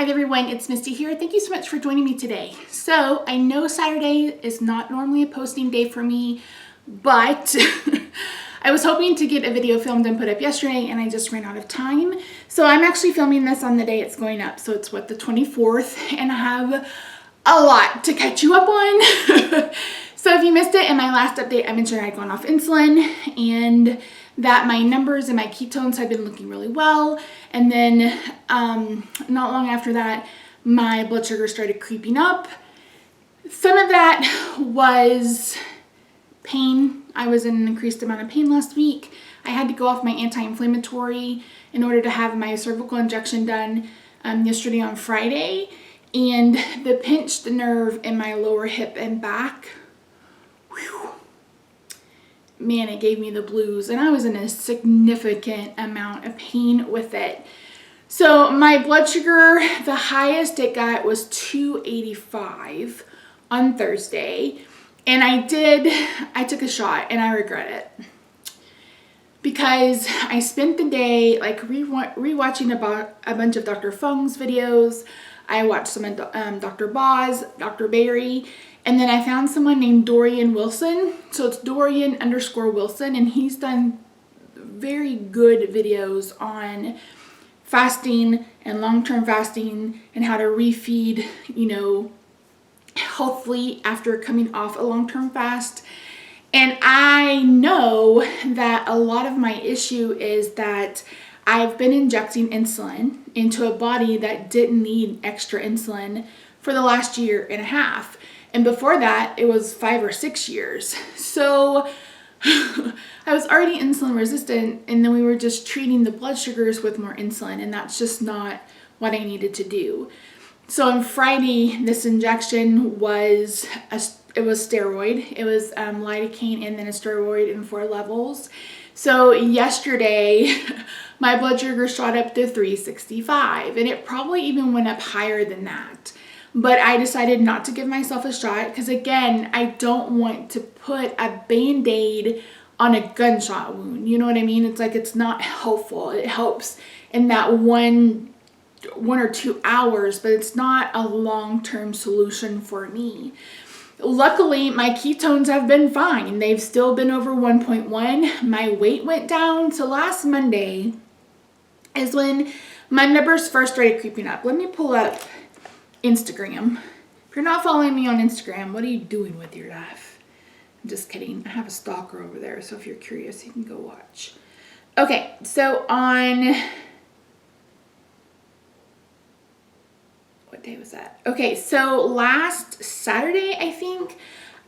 Hi everyone, it's Misty here. Thank you so much for joining me today. So I know Saturday is not normally a posting day for me, but I was hoping to get a video filmed and put up yesterday and I just ran out of time. So I'm actually filming this on the day it's going up. So it's what, the 24th, and I have a lot to catch you up on. So if you missed it in my last update, I mentioned I had gone off insulin and that my numbers and my ketones had been looking really well. And then not long after that, my blood sugar started creeping up. Some of that was pain. I was in an increased amount of pain last week. I had to go off my anti-inflammatory in order to have my cervical injection done yesterday on Friday. And the pinched nerve in my lower hip and back, whew, man, it gave me the blues, and I was in a significant amount of pain with it. So my blood sugar, the highest it got was 285 on Thursday, and I took a shot and I regret it because I spent the day like rewatching about a bunch of Dr. Fung's videos. I watched some of Dr. Boz, Dr. Barry, and then I found someone named Dorian Wilson. So it's Dorian_Wilson, and he's done very good videos on fasting and long-term fasting and how to refeed, healthily after coming off a long-term fast. And I know that a lot of my issue is that I've been injecting insulin into a body that didn't need extra insulin for the last year and a half. And before that, it was 5 or 6 years. So I was already insulin resistant, and then we were just treating the blood sugars with more insulin, and that's just not what I needed to do. So on Friday, this injection was steroid. It was lidocaine and then a steroid in 4 levels. So yesterday, my blood sugar shot up to 365, and it probably even went up higher than that. But I decided not to give myself a shot because, again, I don't want to put a Band-Aid on a gunshot wound. You know what I mean? It's like it's not helpful. It helps in that one or 2 hours, but it's not a long-term solution for me. Luckily, my ketones have been fine. They've still been over 1.1. My weight went down. So last Monday is when my numbers first started creeping up. Let me pull up Instagram. If you're not following me on Instagram, what are you doing with your life? I'm just kidding. I have a stalker over there, so if you're curious, you can go watch. Okay, so on... what day was that? Okay, so last Saturday, I think,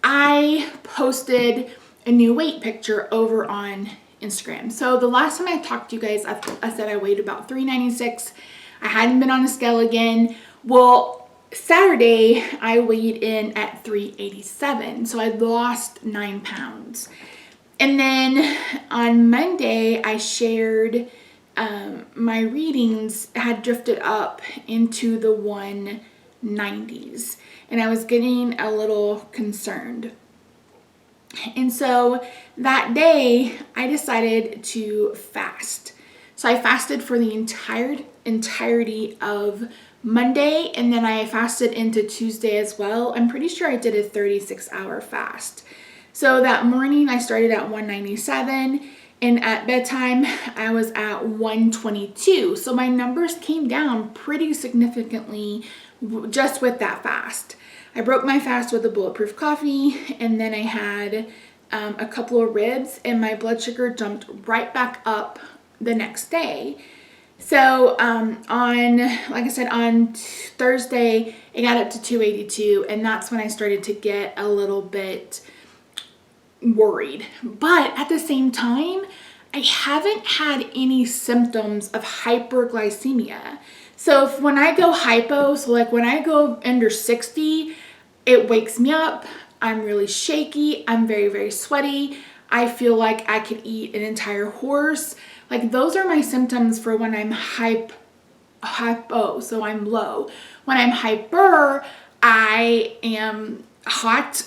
I posted a new weight picture over on Instagram. So the last time I talked to you guys, I said I weighed about 396. I hadn't been on a scale again. Well, Saturday, I weighed in at 387, so I lost 9 pounds. And then on Monday, I shared my readings had drifted up into the 190s, and I was getting a little concerned. And so that day, I decided to fast. So I fasted for the entirety of Monday, and then I fasted into Tuesday as well. I'm pretty sure I did a 36-hour fast. So that morning I started at 197, and at bedtime I was at 122. So my numbers came down pretty significantly just with that fast. I broke my fast with a bulletproof coffee, and then I had a couple of ribs, and my blood sugar jumped right back up the next day. So like I said, on Thursday, it got up to 282, and that's when I started to get a little bit worried. But at the same time, I haven't had any symptoms of hyperglycemia. So when I go hypo, so like when I go under 60, it wakes me up. I'm really shaky. I'm very, very sweaty. I feel like I could eat an entire horse. Like those are my symptoms for when I'm hypo, so I'm low. When I'm hyper, I am hot.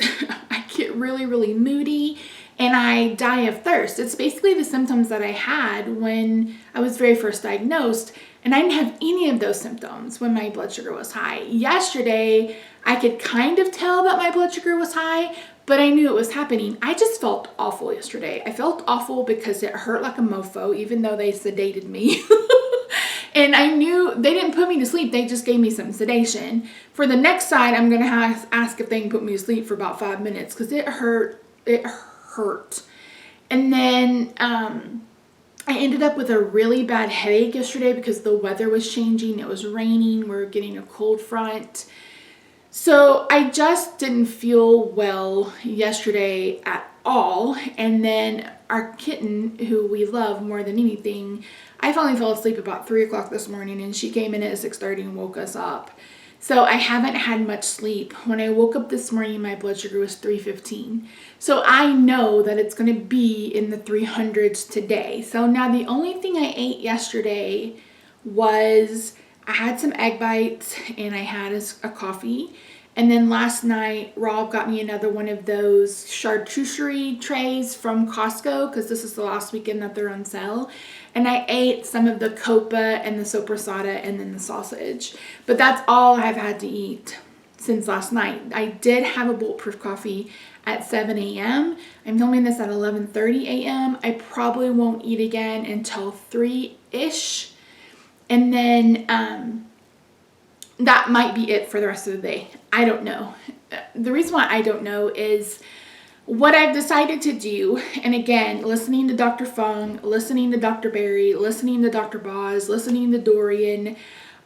I get really, really moody, and I die of thirst. It's basically the symptoms that I had when I was very first diagnosed, And I didn't have any of those symptoms when my blood sugar was high. Yesterday, I could kind of tell that my blood sugar was high, but I knew it was happening. I just felt awful yesterday. I felt awful because it hurt like a mofo, even though they sedated me. And I knew they didn't put me to sleep. They just gave me some sedation. For the next side, I'm going to ask if they can put me to sleep for about 5 minutes because it hurt. It hurt. And then I ended up with a really bad headache yesterday because the weather was changing. It was raining. We were getting a cold front. So I just didn't feel well yesterday at all. And then our kitten, who we love more than anything, I finally fell asleep about 3 o'clock this morning, and she came in at 6:30 and woke us up. So I haven't had much sleep. When I woke up this morning, my blood sugar was 315. So I know that it's going to be in the 300s today. So now the only thing I ate yesterday was I had some egg bites and I had a coffee. And then last night, Rob got me another one of those charcuterie trays from Costco because this is the last weekend that they're on sale. And I ate some of the copa and the sopressata and then the sausage. But that's all I've had to eat since last night. I did have a bulletproof coffee at 7 a.m. I'm filming this at 11:30 a.m. I probably won't eat again until 3-ish. And then that might be it for the rest of the day. I don't know. The reason why I don't know is what I've decided to do, and again, listening to Dr. Fung, listening to Dr. Barry, listening to Dr. Boz, listening to Dorian,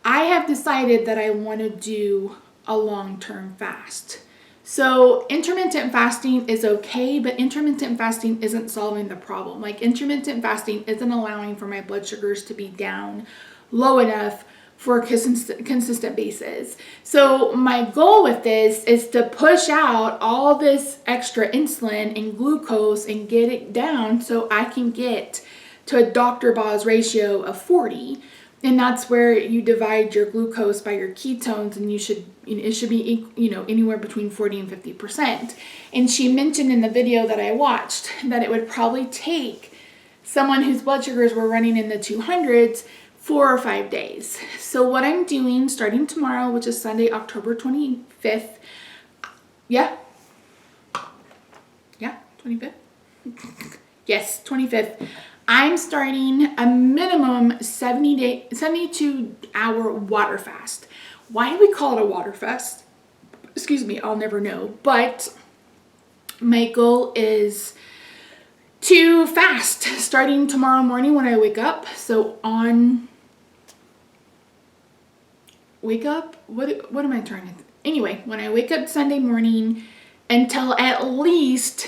I have decided that I want to do a long-term fast. So intermittent fasting is okay, but intermittent fasting isn't solving the problem. Like intermittent fasting isn't allowing for my blood sugars to be down low enough for a consistent basis. So my goal with this is to push out all this extra insulin and glucose and get it down so I can get to a Dr. Boz ratio of 40. And that's where you divide your glucose by your ketones, and it should be, anywhere between 40 and 50%. And she mentioned in the video that I watched that it would probably take someone whose blood sugars were running in the 200s 4 or 5 days. So what I'm doing starting tomorrow, which is Sunday, October 25th. Yeah, 25th. Yes, 25th. I'm starting a minimum 72-hour water fast. Why do we call it a water fast? Excuse me, I'll never know. But my goal is to fast starting tomorrow morning when I wake up. So what am I trying to anyway, when I wake up Sunday morning until at least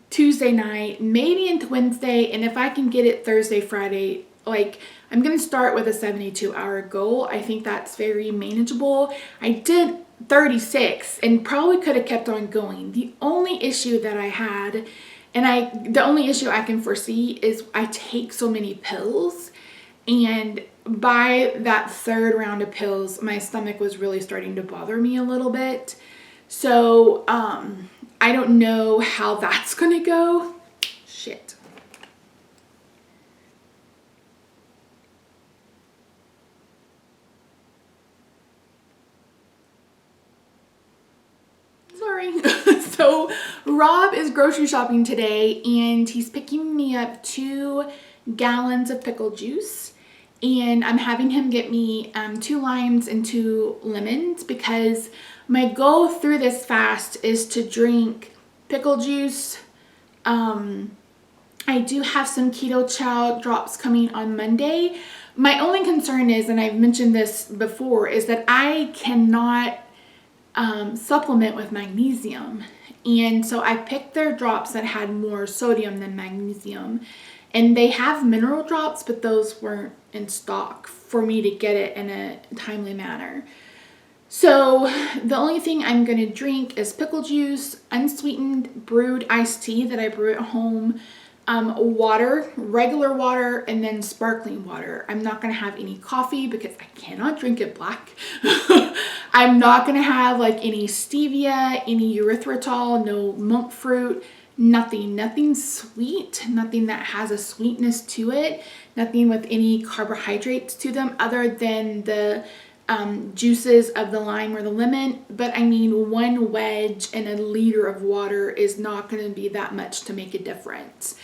Tuesday night, maybe into Wednesday, and if I can get it Thursday, Friday, I'm going to start with a 72-hour goal. I think that's very manageable. I did 36 and probably could have kept on going. The only issue that I had, the only issue I can foresee is I take so many pills, and by that third round of pills, my stomach was really starting to bother me a little bit. So, I don't know how that's gonna go. Shit. Sorry. So, Rob is grocery shopping today, and he's picking me up 2 gallons of pickle juice. And I'm having him get me 2 limes and 2 lemons because my goal through this fast is to drink pickle juice. I do have some Keto Chow drops coming on Monday. My only concern is, and I've mentioned this before, is that I cannot supplement with magnesium. And so I picked their drops that had more sodium than magnesium. And they have mineral drops, but those weren't in stock for me to get it in a timely manner. So the only thing I'm going to drink is pickle juice, unsweetened brewed iced tea that I brew at home, water, regular water, and then sparkling water. I'm not going to have any coffee because I cannot drink it black. I'm not going to have any stevia, any erythritol, no monk fruit, nothing sweet, nothing that has a sweetness to it, nothing with any carbohydrates to them other than the juices of the lime or the lemon. But I mean, one wedge and a liter of water is not going to be that much to make a difference.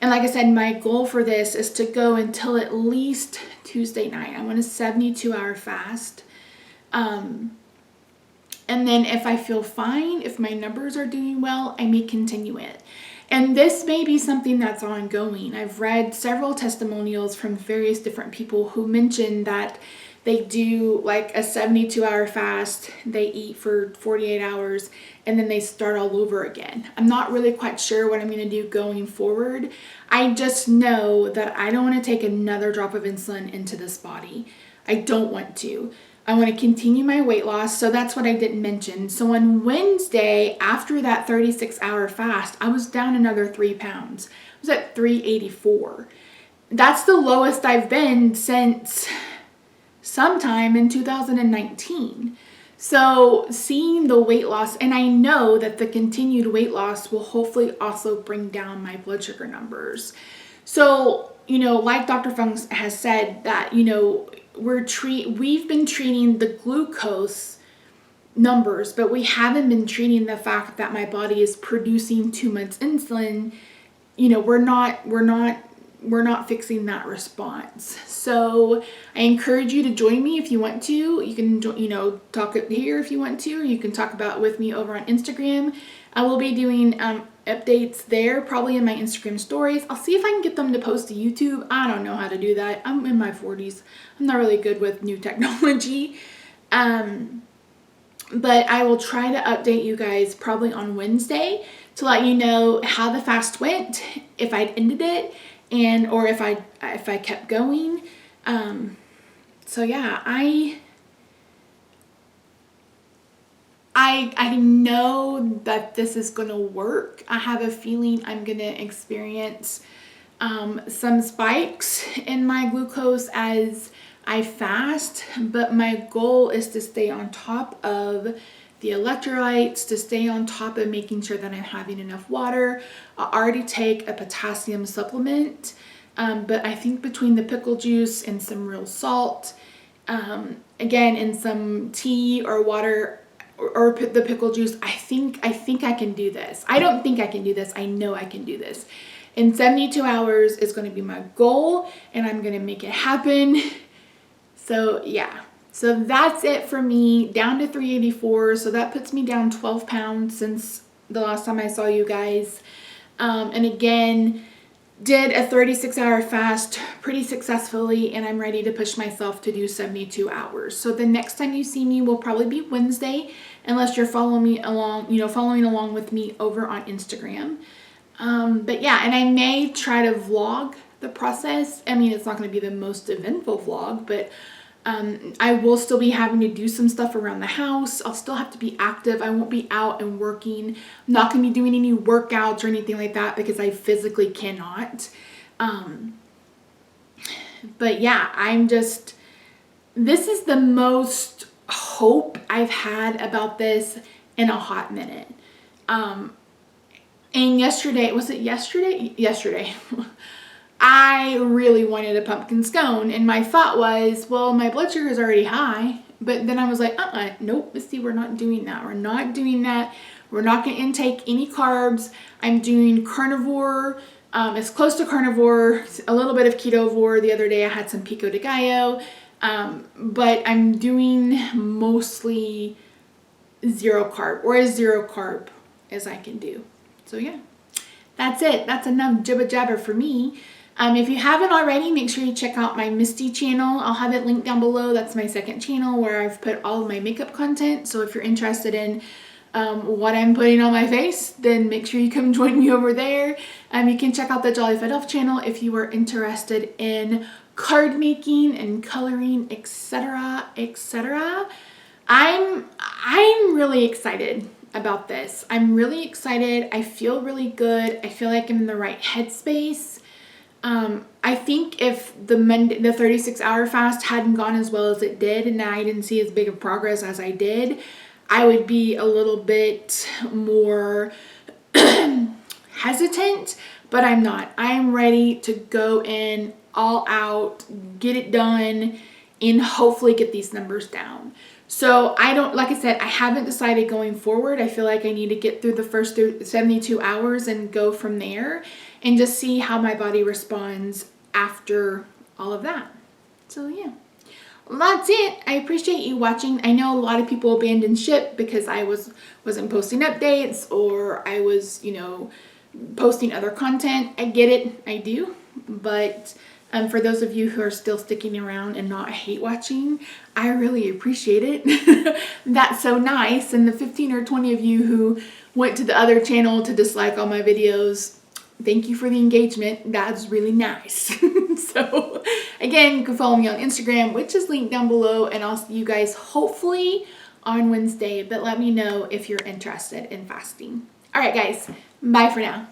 And like I said, my goal for this is to go until at least Tuesday night. I want a 72-hour fast. And then if I feel fine, if my numbers are doing well, I may continue it. And this may be something that's ongoing. I've read several testimonials from various different people who mention that they do like a 72-hour fast, they eat for 48 hours, and then they start all over again. I'm not really quite sure what I'm going to do going forward. I just know that I don't want to take another drop of insulin into this body. I don't want to. I want to continue my weight loss, so that's what I didn't mention. So on Wednesday, after that 36-hour fast, I was down another 3 pounds. I was at 384. That's the lowest I've been since sometime in 2019. So seeing the weight loss, and I know that the continued weight loss will hopefully also bring down my blood sugar numbers. So, you know, like Dr. Fung has said that, you know, we've been treating the glucose numbers, but we haven't been treating the fact that my body is producing too much insulin. You know, we're not fixing that response. So I encourage you to join me if you want to. You can, you know, talk it here if you want to, or you can talk about it with me over on Instagram. I will be doing updates there, probably in my Instagram stories. I'll see if I can get them to post to YouTube. I don't know how to do that. I'm in my 40s. I'm not really good with new technology. But I will try to update you guys probably on Wednesday to let you know how the fast went, if I'd ended it, and or if I kept going. So yeah, I know that this is gonna work. I have a feeling I'm gonna experience some spikes in my glucose as I fast, but my goal is to stay on top of the electrolytes, to stay on top of making sure that I'm having enough water. I already take a potassium supplement, but I think between the pickle juice and some real salt, again, in some tea or water, or the pickle juice, I think I can do this. I don't think I can do this. I know I can do this. In 72 hours is going to be my goal, and I'm going to make it happen. So yeah, so that's it for me, down to 384. So that puts me down 12 pounds since the last time I saw you guys. And again, did a 36-hour fast pretty successfully, and I'm ready to push myself to do 72 hours. So the next time you see me will probably be Wednesday, unless you're following along with me over on Instagram. But yeah, and I may try to vlog the process. I mean, it's not going to be the most eventful vlog, but I will still be having to do some stuff around the house. I'll still have to be active. I won't be out and working. I'm not going to be doing any workouts or anything like that because I physically cannot. But yeah, this is the most hope I've had about this in a hot minute. And yesterday, was it yesterday? Yesterday. I really wanted a pumpkin scone, and my thought was, well, my blood sugar is already high. But then I was like, nope, Misty, we're not doing that. We're not doing that. We're not going to intake any carbs. I'm doing carnivore, as close to carnivore, a little bit of ketovore. The other day I had some pico de gallo, but I'm doing mostly zero carb, or as zero carb as I can do. So yeah, that's it. That's enough jibber jabber for me. If you haven't already, make sure you check out my Misty channel. I'll have it linked down below. That's my second channel where I've put all of my makeup content. So if you're interested in what I'm putting on my face, then make sure you come join me over there. You can check out the Jolly Fat Elf channel if you are interested in card making and coloring, etc., etc. I'm really excited about this. I'm really excited. I feel really good. I feel like I'm in the right headspace. I think if the 36-hour fast hadn't gone as well as it did, and I didn't see as big of progress as I did, I would be a little bit more hesitant. but I'm not. I'm ready to go in all out, get it done, and hopefully get these numbers down. So like I said, I haven't decided going forward. I feel like I need to get through the first 72 hours and go from there and just see how my body responds after all of that. So yeah, well, that's it. I appreciate you watching. I know a lot of people abandoned ship because I wasn't posting updates, or I was, posting other content. I get it, I do, but for those of you who are still sticking around and not hate watching, I really appreciate it. That's so nice. And the 15 or 20 of you who went to the other channel to dislike all my videos, thank you for the engagement. That's really nice. So again, you can follow me on Instagram, which is linked down below, and I'll see you guys hopefully on Wednesday, but let me know if you're interested in fasting. All right, guys, bye for now.